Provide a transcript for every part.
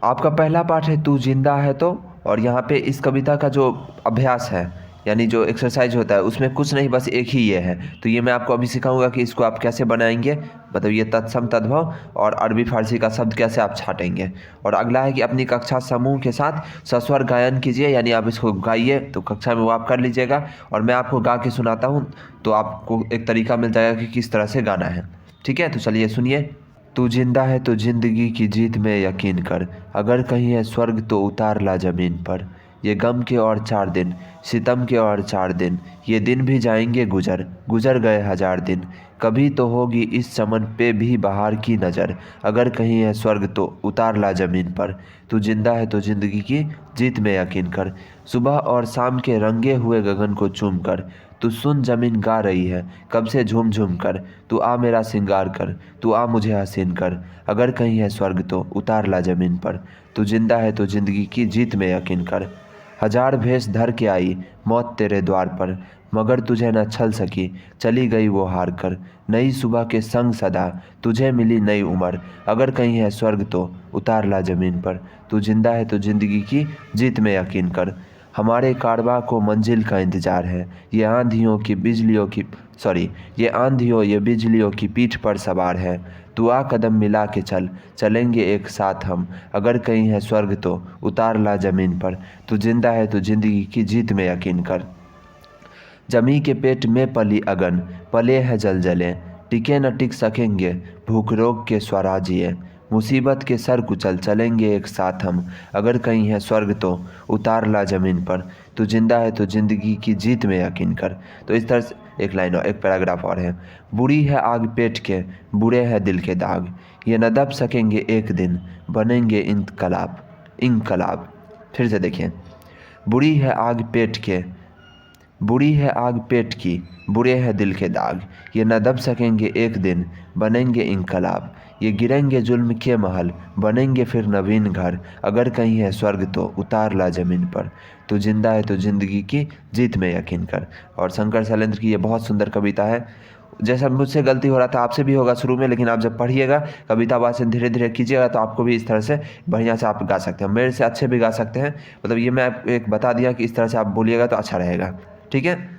आपका पहला पाठ है तू जिंदा है तो, और यहाँ पे इस कविता का जो अभ्यास है यानी जो एक्सरसाइज होता है उसमें कुछ नहीं, बस एक ही ये है। तो ये मैं आपको अभी सिखाऊंगा कि इसको आप कैसे बनाएंगे, मतलब ये तत्सम तद्भव और अरबी फारसी का शब्द कैसे आप छाटेंगे। और अगला है कि अपनी कक्षा समूह के साथ सस्वर गायन कीजिए, यानी आप इसको गाइए, तो कक्षा में वो आप कर लीजिएगा और मैं आपको गा के सुनाता हूँ, तो आपको एक तरीका मिल जाएगा कि किस तरह से गाना है। ठीक है, तो चलिए सुनिए। तू जिंदा है तो जिंदगी की जीत में यकीन कर, अगर कहीं है स्वर्ग तो उतार ला जमीन पर। ये गम के और 4 दिन, सितम के और 4 दिन, ये दिन भी जाएंगे गुजर, गुजर गए 1000 दिन। कभी तो होगी इस चमन पे भी बहार की नज़र, अगर कहीं है स्वर्ग तो उतार ला जमीन पर। तू जिंदा है तो जिंदगी की जीत में यकीन कर, सुबह और शाम के रंगे हुए गगन को चूम कर। तू सुन जमीन गा रही है कब से झूम झूम कर, तू आ मेरा सिंगार कर, तू आ मुझे हसीन कर, अगर कहीं है स्वर्ग तो उतार ला जमीन पर। तू जिंदा है तो जिंदगी की जीत में यकीन कर। 1000 भेष धर के आई मौत तेरे द्वार पर, मगर तुझे न छल सकी, चली गई वो हार कर। नई सुबह के संग सदा तुझे मिली नई उम्र, अगर कहीं है स्वर्ग तो उतार ला जमीन पर। तू जिंदा है तो जिंदगी की जीत में यकीन कर। हमारे कारवां को मंजिल का इंतज़ार है, ये आंधियों की बिजलियों की ये आंधियों ये बिजलियों की पीठ पर सवार है। तू आ कदम मिला के चल, चलेंगे एक साथ हम, अगर कहीं है स्वर्ग तो उतार ला जमीन पर। तू जिंदा है तो जिंदगी की जीत में यकीन कर। जमी के पेट में पली अगन, पले है जलजले, टिके न टिक सकेंगे भूख रोग के स्वराजिए। मुसीबत के सर कुचल चलेंगे एक साथ हम, अगर कहीं है स्वर्ग तो उतार ला जमीन पर। तू जिंदा है तो जिंदगी की जीत में यकीन कर। तो इस तरह से एक लाइन और एक पैराग्राफ और है। बुरी है आग पेट के, बुरे है दिल के दाग, ये न दब सकेंगे एक दिन, बनेंगे इनकलाब, इनकलाब। फिर से देखिए। बुरी है आग पेट के, बुरी है आग पेट की, बुरे है दिल के दाग, ये न दब सकेंगे एक दिन, बनेंगे इनकलाब। ये गिरेंगे जुल्म के महल, बनेंगे फिर नवीन घर, अगर कहीं है स्वर्ग तो उतार ला जमीन पर। तू जिंदा है तो जिंदगी की जीत में यकीन कर। और शंकर शैलेंद्र की ये बहुत सुंदर कविता है। जैसा मुझसे गलती हो रहा था आपसे भी होगा शुरू में, लेकिन आप जब पढ़िएगा कविता वाचन धीरे धीरे कीजिएगा तो आपको भी इस तरह से बढ़िया से आप गा सकते हैं, मेरे से अच्छे भी गा सकते हैं। मतलब ये मैं एक बता दिया कि इस तरह से आप बोलिएगा तो अच्छा रहेगा। ठीक है,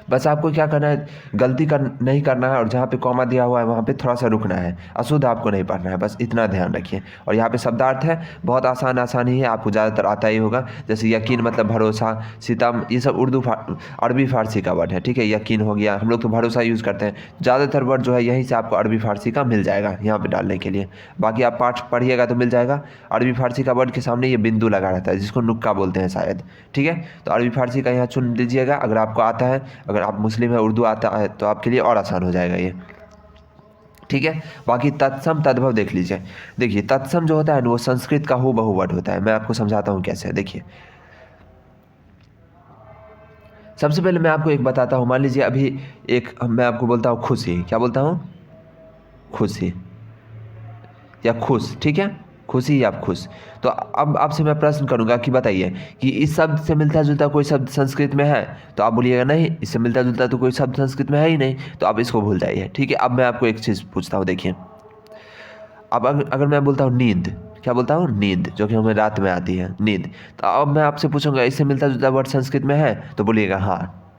बस आपको क्या करना है, गलती नहीं करना है, और जहाँ पे कॉमा दिया हुआ है वहाँ पे थोड़ा सा रुकना है, अशुद्ध आपको नहीं पढ़ना है, बस इतना ध्यान रखिए। और यहाँ पे शब्दार्थ है, बहुत आसान आसान ही है, आपको ज़्यादातर आता ही होगा। जैसे यकीन मतलब भरोसा, सितम, ये सब अरबी फारसी का वर्ड है। ठीक है, यकीन हो गया, हम लोग तो भरोसा यूज़ करते हैं, ज़्यादातर वर्ड जो है यहीं से आपको अरबी फारसी का मिल जाएगा यहाँ पर डालने के लिए। बाकी आप पाठ पढ़िएगा तो मिल जाएगा। अरबी फारसी का वर्ड के सामने ये बिंदु लगा रहता है जिसको नुक्का बोलते हैं शायद। ठीक है, तो अरबी फारसी का यहाँ चुन लीजिएगा अगर आपको आता है। अगर आप मुस्लिम है, उर्दू आता है, तो आपके लिए और आसान हो जाएगा ये। ठीक है, बाकी तत्सम तद्भव देख लीजिए। देखिए तत्सम जो होता है ना वो संस्कृत का हूबहू वर्ड होता है। मैं आपको समझाता हूँ कैसे। देखिए सबसे पहले मैं आपको एक बताता हूँ। मान लीजिए अभी एक मैं आपको बोलता हूँ खुशी, क्या बोलता हूँ, खुशी या खुश। ठीक है, खुशी या खुश। तो अब आपसे मैं प्रश्न करूंगा कि बताइए कि इस शब्द से मिलता जुलता कोई शब्द संस्कृत में है, तो आप बोलिएगा नहीं, इससे मिलता जुलता तो कोई शब्द संस्कृत में है ही नहीं, तो आप इसको भूल जाइए। ठीक है, अब मैं आपको एक चीज़ पूछता हूँ। देखिए अब अगर मैं बोलता हूँ नींद, क्या बोलता हूँ, नींद, जो कि हमें रात में आती है नींद। तो अब मैं आपसे पूछूंगा इससे मिलता जुलता वर्ड संस्कृत में है, तो बोलिएगा हाँ।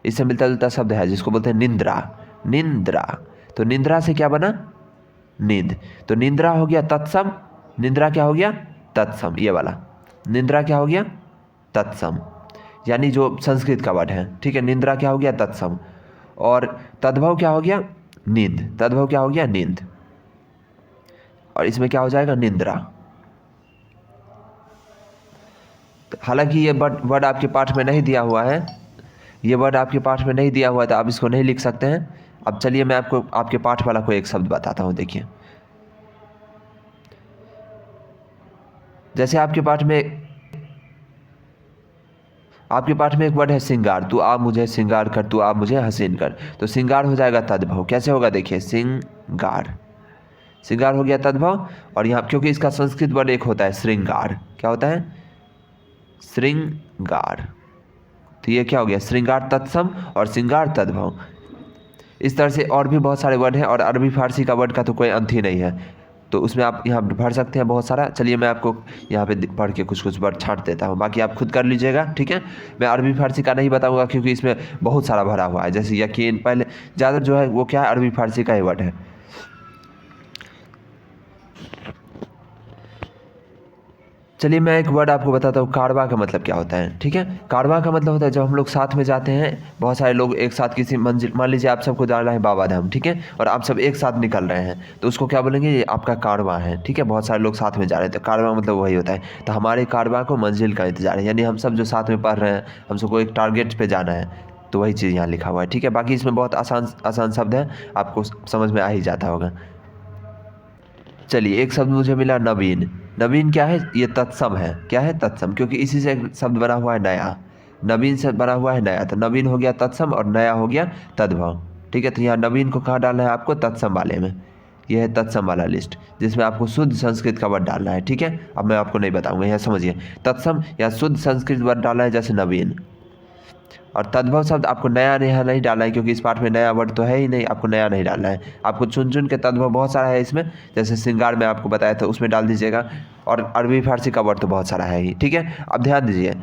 इससे मिलता जुलता शब्द है जिसको बोलते हैं निंद्रा, निंद्रा। तो निंद्रा से क्या बना, नींद। तो निंद्रा हो गया तत्सम, निंद्रा क्या हो गया, तत्सम। ये वाला निंद्रा क्या हो गया, तत्सम, यानी जो संस्कृत का वर्ड है। ठीक है, निंद्रा क्या हो गया, तत्सम। और तद्भव क्या हो गया, नींद। तद्भव क्या हो गया, नींद। और इसमें क्या हो जाएगा, निंद्रा। हालांकि ये वर्ड आपके पाठ में नहीं दिया हुआ है, ये वर्ड आपके पाठ में नहीं दिया हुआ है, तो आप इसको नहीं लिख सकते हैं। अब चलिए मैं आपको आपके पाठ वाला कोई एक शब्द बताता हूँ। देखिए जैसे आपके पाठ में एक वर्ड है सिंगार, तू आ मुझे सिंगार कर, तू आ मुझे हसीन कर। तो सिंगार हो जाएगा तद्भव। कैसे होगा, देखिए सिंगार, सिंगार हो गया तद्भव। और यहाँ क्योंकि इसका संस्कृत वर्ड एक होता है श्रृंगार, क्या होता है, श्रृंगार। तो ये क्या हो गया, श्रृंगार तत्सम और श्रृंगार तद्भव। इस तरह से और भी बहुत सारे वर्ड हैं, और अरबी फारसी का वर्ड का तो कोई अंत ही नहीं है। तो उसमें आप यहाँ भर सकते हैं बहुत सारा। चलिए मैं आपको यहाँ पे पढ़ के कुछ कुछ वर्ड छांट देता हूँ, बाकी आप खुद कर लीजिएगा, ठीक है। मैं अरबी फारसी का नहीं बताऊँगा क्योंकि इसमें बहुत सारा भरा हुआ है, जैसे यकीन, पहले ज़्यादा जो है वो क्या है, अरबी फारसी का ही वर्ड है। चलिए मैं एक वर्ड आपको बताता हूँ, कारवा का मतलब क्या होता है, ठीक है। कारवा का मतलब होता है जब हम लोग साथ में जाते हैं, बहुत सारे लोग एक साथ किसी मंजिल, मान लीजिए आप सबको जाना है बाबा धाम, ठीक है, और आप सब एक साथ निकल रहे हैं, तो उसको क्या बोलेंगे, ये आपका कारवा है, ठीक है। बहुत सारे लोग साथ में जा रहे हैं तो कारवा मतलब वही होता है। तो हमारे कारवा को मंजिल का इंतजार है, यानी हम सब जो साथ में पढ़ रहे हैं, हम सबको एक टारगेट पर जाना है, तो वही चीज़ यहाँ लिखा हुआ है, ठीक है। बाकी इसमें बहुत आसान आसान शब्द है, आपको समझ में आ ही जाता होगा। चलिए एक शब्द मुझे मिला, नवीन। नवीन क्या है, ये तत्सम है, क्या है, तत्सम, क्योंकि इसी से एक शब्द बना हुआ है नया। नवीन से बना हुआ है नया, तो नवीन हो गया तत्सम और नया हो गया तद्भव, ठीक है। तो यहाँ नवीन को कहाँ डालना है आपको, तत्सम वाले में। यह है तत्सम वाला लिस्ट, जिसमें आपको शुद्ध संस्कृत का वर्ड डालना है, ठीक है। अब मैं आपको नहीं बताऊंगा, यहाँ समझिए, तत्सम या शुद्ध संस्कृत वर्ड डालना है, जैसे नवीन। और तद्भव शब्द आपको नया नया नहीं डालना है, क्योंकि इस पाठ में नया वर्ड तो है ही नहीं, आपको नया नहीं डालना है। आपको चुन चुन के तद्भव बहुत सारा है इसमें, जैसे श्रृंगार में आपको बताया था, उसमें डाल दीजिएगा। और अरबी फारसी का वर्ड तो बहुत सारा है ही, ठीक है। अब ध्यान दीजिए,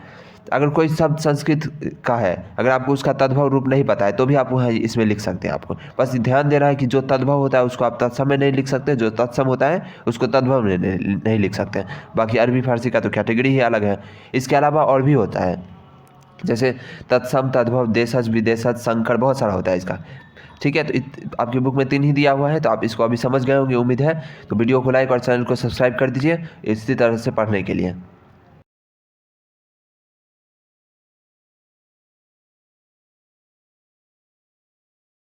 अगर कोई शब्द संस्कृत का है, अगर आपको उसका तद्भव रूप नहीं पता है, तो भी आप वहाँ इसमें लिख सकते हैं। आपको बस ध्यान देना है कि जो तद्भव होता है उसको आप तत्सम में नहीं लिख सकते, जो तत्सम होता है उसको तद्भव में नहीं लिख सकते। बाकी अरबी फारसी का तो कैटेगरी ही अलग है। इसके अलावा और भी होता है, जैसे तत्सम, तद्भव, देशज, विदेशज, संकर, बहुत सारा होता है इसका, ठीक है। तो आपकी बुक में 3 ही दिया हुआ है, तो आप इसको अभी समझ गए होंगे, उम्मीद है। तो वीडियो को लाइक और चैनल को सब्सक्राइब कर दीजिए इसी तरह से पढ़ने के लिए।